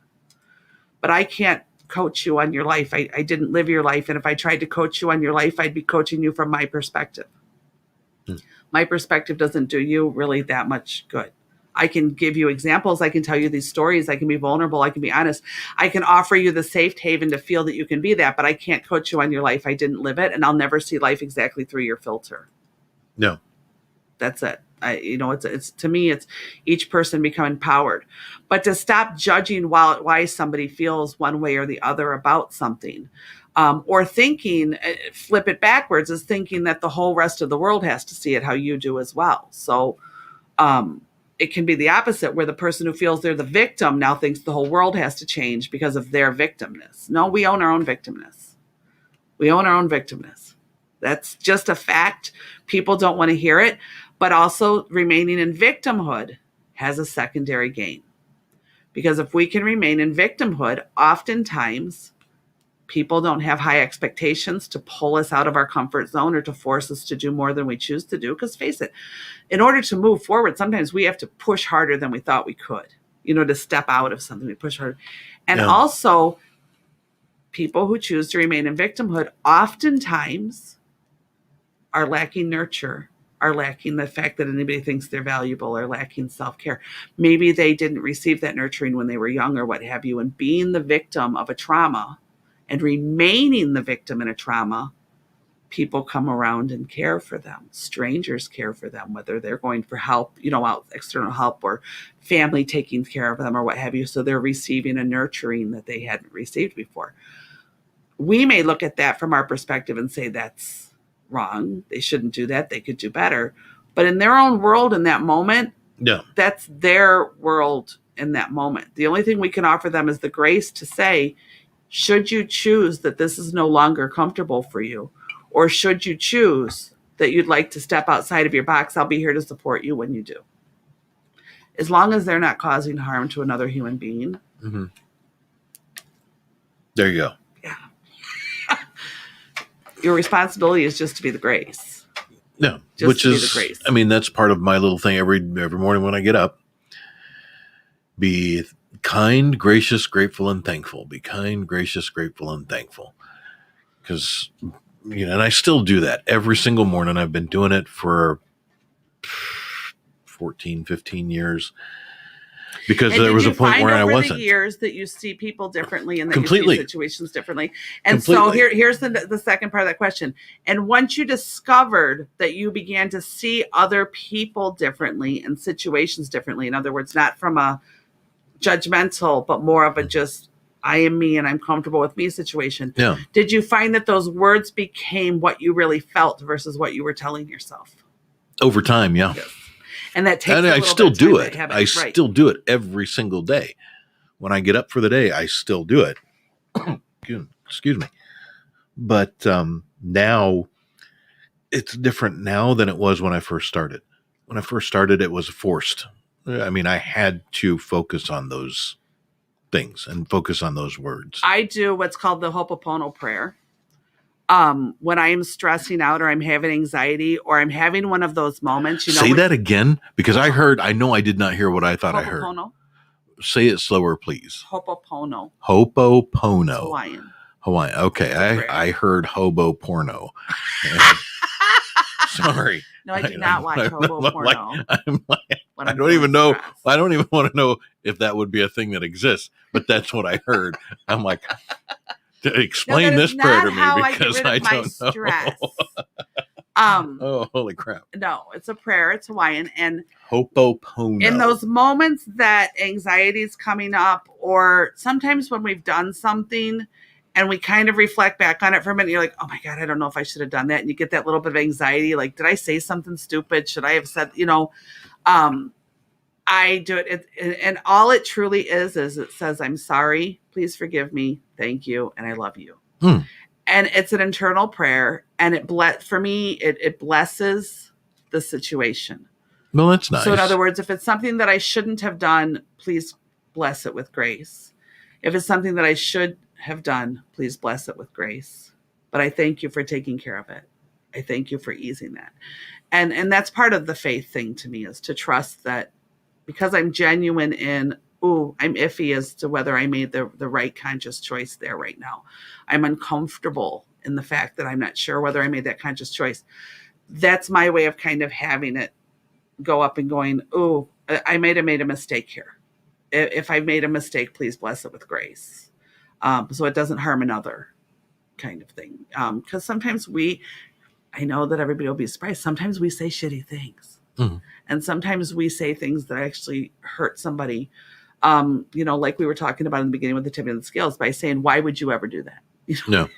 But I can't coach you on your life. I didn't live your life. And if I tried to coach you on your life, I'd be coaching you from my perspective. My perspective doesn't do you really that much good. I can give you examples. I can tell you these stories. I can be vulnerable. I can be honest. I can offer you the safe haven to feel that you can be that, but I can't coach you on your life. I didn't live it, and I'll never see life exactly through your filter. No. That's it. It's to me, it's each person become empowered. But to stop judging why somebody feels one way or the other about something, or thinking, flip it backwards, is thinking that the whole rest of the world has to see it how you do as well. So, it can be the opposite, where the person who feels they're the victim now thinks the whole world has to change because of their victimness. No, we own our own victimness. We own our own victimness. That's just a fact. People don't want to hear it, but also remaining in victimhood has a secondary gain. Because if we can remain in victimhood, oftentimes people don't have high expectations to pull us out of our comfort zone or to force us to do more than we choose to do. Because face it, in order to move forward, sometimes we have to push harder than we thought we could, to step out of something, we push harder. And also, people who choose to remain in victimhood oftentimes are lacking nurture, are lacking the fact that anybody thinks they're valuable, are lacking self-care. Maybe they didn't receive that nurturing when they were young or what have you. And being the victim of a trauma and remaining the victim in a trauma, people come around and care for them. Strangers care for them, whether they're going for help, out external help, or family taking care of them or what have you. So they're receiving a nurturing that they hadn't received before. We may look at that from our perspective and say that's wrong. They shouldn't do that. They could do better. But in their own world in that moment, that's their world in that moment. The only thing we can offer them is the grace to say, should you choose that this is no longer comfortable for you, or should you choose that you'd like to step outside of your box, I'll be here to support you when you do. As long as they're not causing harm to another human being. Mm-hmm. There you go. Yeah. Your responsibility is just to be the grace. Yeah. Just which to is, be the grace. I mean, that's part of my little thing every morning when I get up. Be kind, gracious, grateful, and thankful. Be kind, gracious, grateful, and thankful. Because, and I still do that every single morning. I've been doing it for 14, 15 years. Because there was a point where I wasn't. Over the years that you see people differently and that Completely. you see situations differently. And so here's the second part of that question. And once you discovered that you began to see other people differently and situations differently, in other words, not from a judgmental, but more of a just, I am me and I'm comfortable with me situation. Yeah. Did you find that those words became what you really felt versus what you were telling yourself? Over time, yeah. Yes. And that takes I still do it. I right. still do it every single day. When I get up for the day, I still do it. Excuse me. But now it's different now than it was when I first started. When I first started, it was forced. I mean, I had to focus on those things and focus on those words. I do what's called the Ho'oponopono prayer. When I am stressing out or I'm having anxiety or I'm having one of those moments, Say that again, because I know I did not hear what I thought I heard. Say it slower, please. Ho'oponopono. Ho'oponopono. Hawaiian. Okay. I heard hobo porno. Sorry. No, I do not watch hobo porno. I don't even know. I don't even want to know if that would be a thing that exists, but that's what I heard. I'm like, explain this prayer to me because I don't know. Oh, holy crap. No, it's a prayer. It's Hawaiian. And Ho'oponopono. In those moments that anxiety is coming up, or sometimes when we've done something and we kind of reflect back on it for a minute, you're like, oh my God, I don't know if I should have done that. And you get that little bit of anxiety. Like, did I say something stupid? Should I have said, I do it. And all it truly is it says, I'm sorry, please forgive me. Thank you. And I love you. And it's an internal prayer. And for me, it blesses the situation. Well, that's nice. So in other words, if it's something that I shouldn't have done, please bless it with grace. If it's something that I should have done, please bless it with grace. But I thank you for taking care of it. I thank you for easing that. And that's part of the faith thing to me, is to trust that because I'm genuine in, I'm iffy as to whether I made the right conscious choice there right now. I'm uncomfortable in the fact that I'm not sure whether I made that conscious choice. That's my way of kind of having it go up and going, I might have made a mistake here. If I made a mistake, please bless it with grace. So it doesn't harm another, kind of thing. Because sometimes I know that everybody will be surprised. Sometimes we say shitty things. Mm-hmm. And sometimes we say things that actually hurt somebody. Like we were talking about in the beginning with the tipping of the scales, by saying, why would you ever do that? No.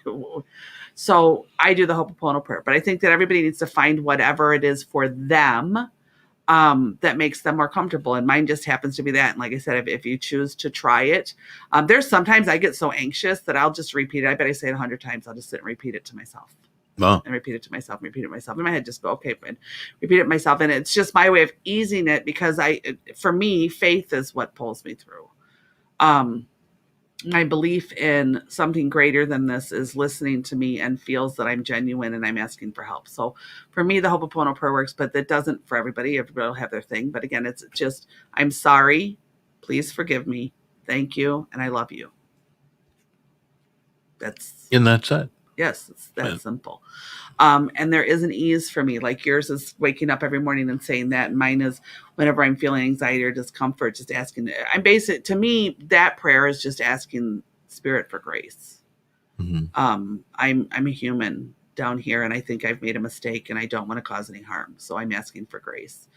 So I do the Ho'oponopono prayer, but I think that everybody needs to find whatever it is for them. that makes them more comfortable. And mine just happens to be that. And like I said, if you choose to try it, there's sometimes I get so anxious that I'll just repeat it. I bet I say it 100 times. I'll just sit and repeat it to myself. Wow. And repeat it to myself, repeat it to myself. In my head, just go, okay, and repeat it to myself. And it's just my way of easing it, because for me, faith is what pulls me through. My belief in something greater than this is listening to me and feels that I'm genuine and I'm asking for help. So for me, the Ho'oponopono prayer works, but that doesn't for everybody. Everybody will have their thing. But again, it's just, I'm sorry. Please forgive me. Thank you. And I love you. That's it. Yes, it's that simple. And there is an ease for me. Like yours is waking up every morning and saying that. And mine is whenever I'm feeling anxiety or discomfort, just asking. To me, that prayer is just asking Spirit for grace. Mm-hmm. I'm a human down here, and I think I've made a mistake, and I don't want to cause any harm. So I'm asking for grace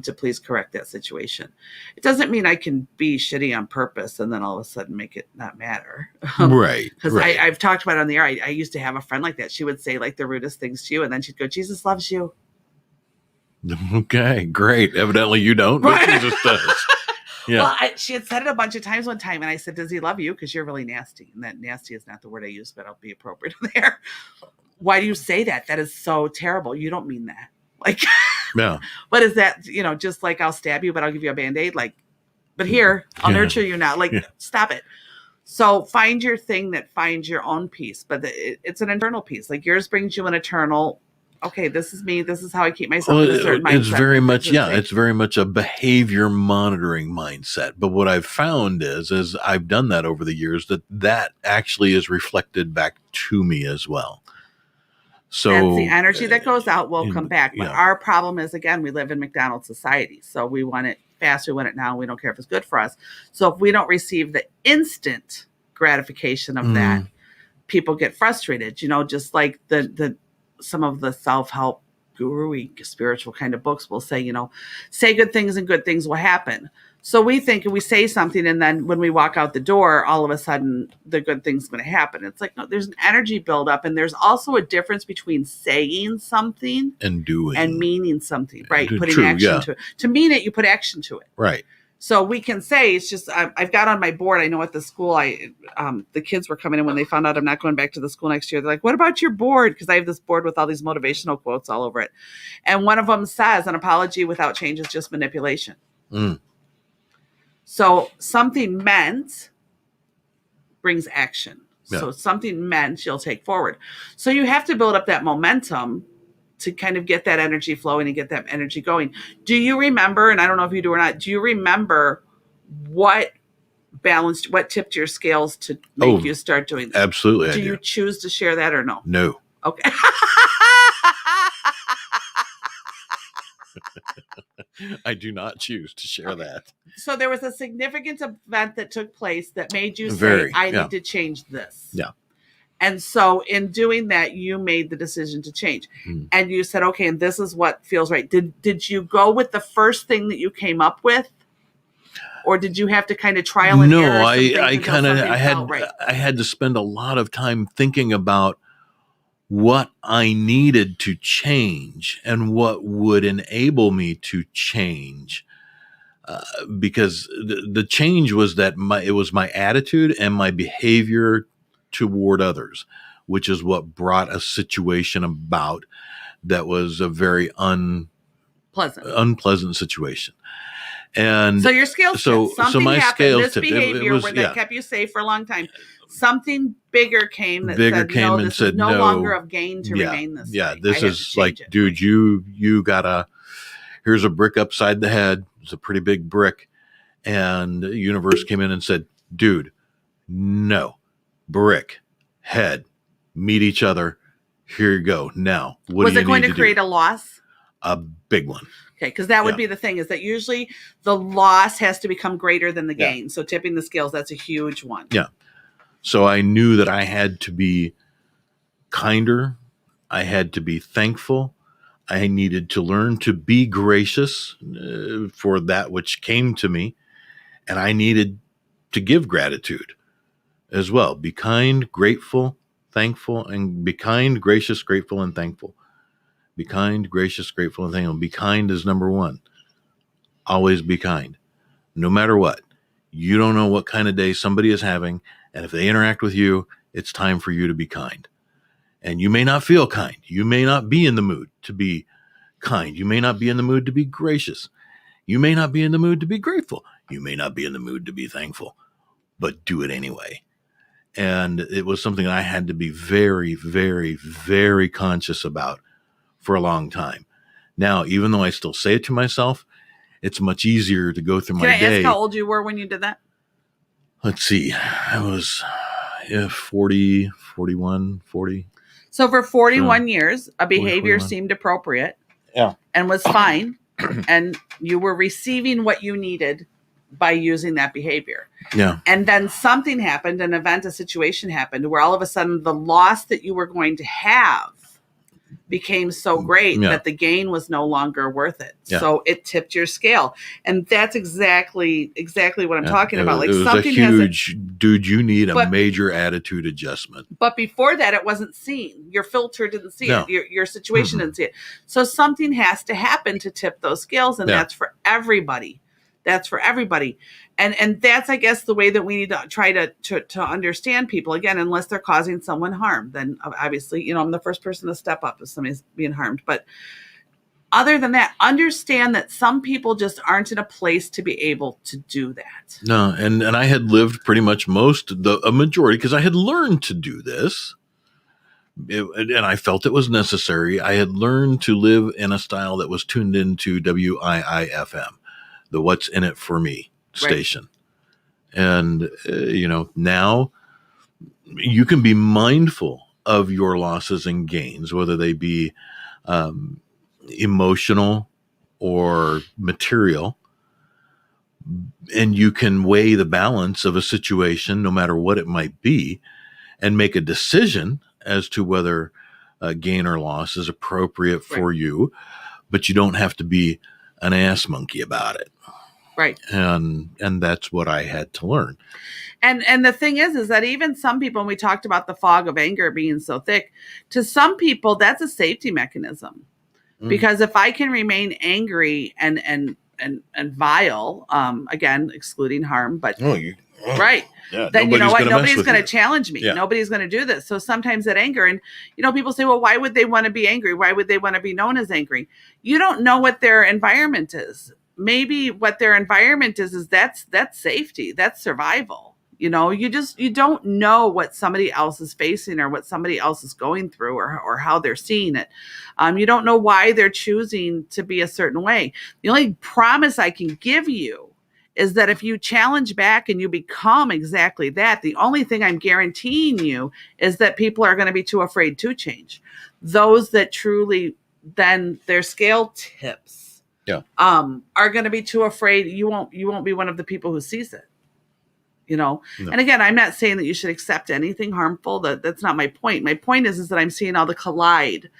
to please correct that situation. It doesn't mean I can be shitty on purpose and then all of a sudden make it not matter. Right. Because I've talked about it on the air. I used to have a friend like that. She would say like the rudest things to you, and then she'd go, Jesus loves you. Okay, great. Evidently you don't, but Jesus does. Yeah. Well, she had said it a bunch of times one time, and I said, does he love you? Because you're really nasty. And that nasty is not the word I use, but I'll be appropriate there. Why do you say that? That is so terrible. You don't mean that. Like, yeah. What is that? Just like I'll stab you, but I'll give you a Band-Aid. Like, but here, I'll nurture you now. Like, stop it. So find your thing that finds your own peace, but it's an internal peace. Like yours brings you an eternal, okay, this is me. This is how I keep myself in a certain mindset. It's very much, it's very much a behavior monitoring mindset. But what I've found is I've done that over the years, that actually is reflected back to me as well. So that's the energy that goes out will come back. But our problem is, again, we live in McDonald's society. So we want it fast. We want it now. We don't care if it's good for us. So if we don't receive the instant gratification of that, people get frustrated, just like the some of the self-help guru-y spiritual kind of books will say, say good things and good things will happen. So we think we say something, and then when we walk out the door, all of a sudden the good thing's going to happen. It's like, no, there's an energy buildup, and there's also a difference between saying something and doing and meaning something, right? Putting action to it. To mean it, you put action to it. Right. So we can say, it's just, I've got on my board, I know at the school, the kids were coming in when they found out I'm not going back to the school next year. They're like, what about your board? Because I have this board with all these motivational quotes all over it. And one of them says, an apology without change is just manipulation. So something meant brings action. Yeah. So something meant you'll take forward. So you have to build up that momentum to kind of get that energy flowing and get that energy going. Do you remember, and I don't know if you do or not, do you remember what tipped your scales to make you start doing that? Absolutely. Do you choose to share that or no? No. Okay. I do not choose to share that. So there was a significant event that took place that made you say, I need to change this. Yeah. And so in doing that, you made the decision to change. And you said, okay, and this is what feels right. Did you go with the first thing that you came up with? Or did you have to kind of trial and error? No, I had to spend a lot of time thinking about what I needed to change and what would enable me to change. Because the change was that it was my attitude and my behavior toward others, which is what brought a situation about that was a very unpleasant situation. And so your scales tipped. Something my happened. Scales this tipped. behavior that kept you safe for a long time. Something bigger came that said, no longer of gain to remain this way. Yeah, this is like, dude, you gotta, here's a brick upside the head. It's a pretty big brick. And the universe came in and said, dude, no, brick, head, meet each other. Here you go. Now, what was it going to create a loss? A big one. Okay, because that would be the thing, is that usually the loss has to become greater than the gain. So tipping the scales, that's a huge one. Yeah. So I knew that I had to be kinder. I had to be thankful. I needed to learn to be gracious for that which came to me. And I needed to give gratitude as well. Be kind, grateful, thankful, and be kind, gracious, grateful, and thankful. Be kind, gracious, grateful, and thankful. Be kind is number one. always be kind, no matter what. You don't know what kind of day somebody is having, and if they interact with you, it's time for you to be kind. And you may not feel kind. You may not be in the mood to be kind. You may not be in the mood to be gracious. You may not be in the mood to be grateful. You may not be in the mood to be thankful, but do it anyway. And it was something I had to be very, very, very conscious about for a long time. Now, even though I still say it to myself, it's much easier to go through my day. Can I ask how old you were when you did that? Let's see. I was 40, 41, 40. So for 41 years, a behavior 41. seemed appropriate. Yeah. And was fine. And you were receiving what you needed by using that behavior. Yeah. And then something happened, an event, a situation happened where all of a sudden the loss that you were going to have became so great that the gain was no longer worth it. Yeah. So it tipped your scale. And that's exactly what I'm talking about. Like, it was something a huge, dude, you need a major attitude adjustment. But before that, it wasn't seen. Your filter didn't see it. Your situation didn't see it. So something has to happen to tip those scales. And that's for everybody. That's for everybody. And that's, I guess, the way that we need to try to understand people. Again, unless they're causing someone harm, then obviously, I'm the first person to step up if somebody's being harmed. But other than that, understand that some people just aren't in a place to be able to do that. No, and I had lived pretty much a majority, because I had learned to do this. And I felt it was necessary. I had learned to live in a style that was tuned into WIIFM, the What's in It for Me station. Right. And, now you can be mindful of your losses and gains, whether they be emotional or material. And you can weigh the balance of a situation, no matter what it might be, and make a decision as to whether gain or loss is appropriate for you. But you don't have to be an ass monkey about it. Right. And that's what I had to learn. And the thing is that even some people, and we talked about the fog of anger being so thick, to some people, that's a safety mechanism. Because if I can remain angry and vile, again, excluding harm, but right. Yeah, then you know what? Nobody's going to challenge me. Yeah. Nobody's going to do this. So sometimes that anger, and people say, well, why would they want to be angry? Why would they want to be known as angry? You don't know what their environment is. Maybe what their environment is that's safety, that's survival. You don't know what somebody else is facing or what somebody else is going through or how they're seeing it. You don't know why they're choosing to be a certain way. The only promise I can give you is that if you challenge back and you become exactly that, the only thing I'm guaranteeing you is that people are going to be too afraid to change. Those that truly, then their scale tips. Are going to be too afraid. You won't be one of the people who sees it, No. And again, I'm not saying that you should accept anything harmful. That's not my point. My point is that I'm seeing all the collide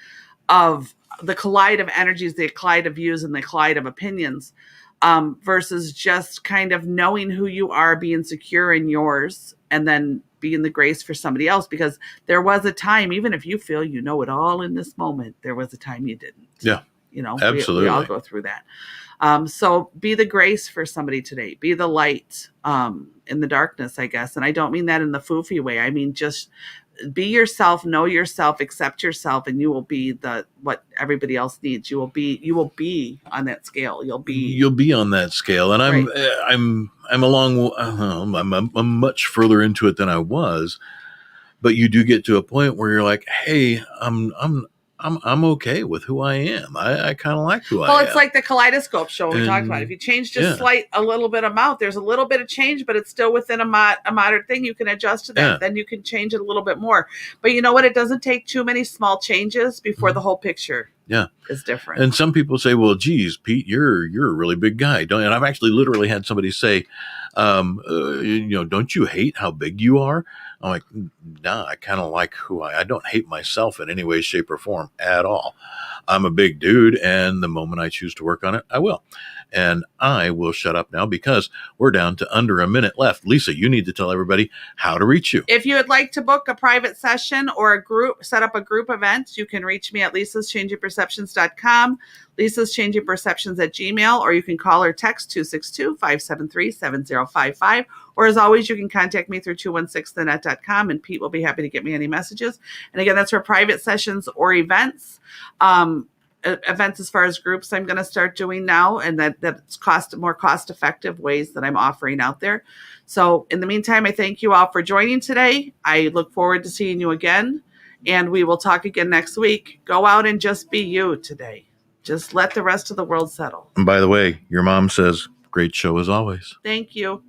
of energies, the collide of views, and the collide of opinions, versus just kind of knowing who you are, being secure in yours, and then being the grace for somebody else. Because there was a time, even if you feel you know it all in this moment, there was a time you didn't. Yeah. Absolutely. We all go through that. So be the grace for somebody today. Be the light in the darkness, I guess. And I don't mean that in the foofy way. I mean, just be yourself, know yourself, accept yourself, and you will be what everybody else needs. You will be on that scale. You'll be on that scale. And I'm I'm much further into it than I was. But you do get to a point where you're like, hey, I'm okay with who I am. I kind of like who I am. Well, it's like the kaleidoscope show we talked about. If you change just a little bit amount, there's a little bit of change, but it's still within a moderate thing. You can adjust to that. Yeah. Then you can change it a little bit more. But you know what? It doesn't take too many small changes before the whole picture is different. And some people say, well, geez, Pete, you're a really big guy. And I've actually literally had somebody say, don't you hate how big you are? I'm like, nah, I kind of like who I don't hate myself in any way, shape, or form at all. I'm a big dude, and the moment I choose to work on it, I will. And I will shut up now because we're down to under a minute left. Lisa, you need to tell everybody how to reach you. If you would like to book a private session or set up a group event, you can reach me at lisaschangingperceptions.com, lisaschangingperceptions@gmail, or you can call or text 262-573-7055. Or as always, you can contact me through 216thenet.com, and Pete will be happy to get me any messages. And again, that's for private sessions or events. Events as far as groups I'm going to start doing now, and that's more cost effective ways that I'm offering out there. So in the meantime, I thank you all for joining today. I look forward to seeing you again, and we will talk again next week. Go out and just be you today. Just let the rest of the world settle. And by the way, your mom says, great show as always. Thank you.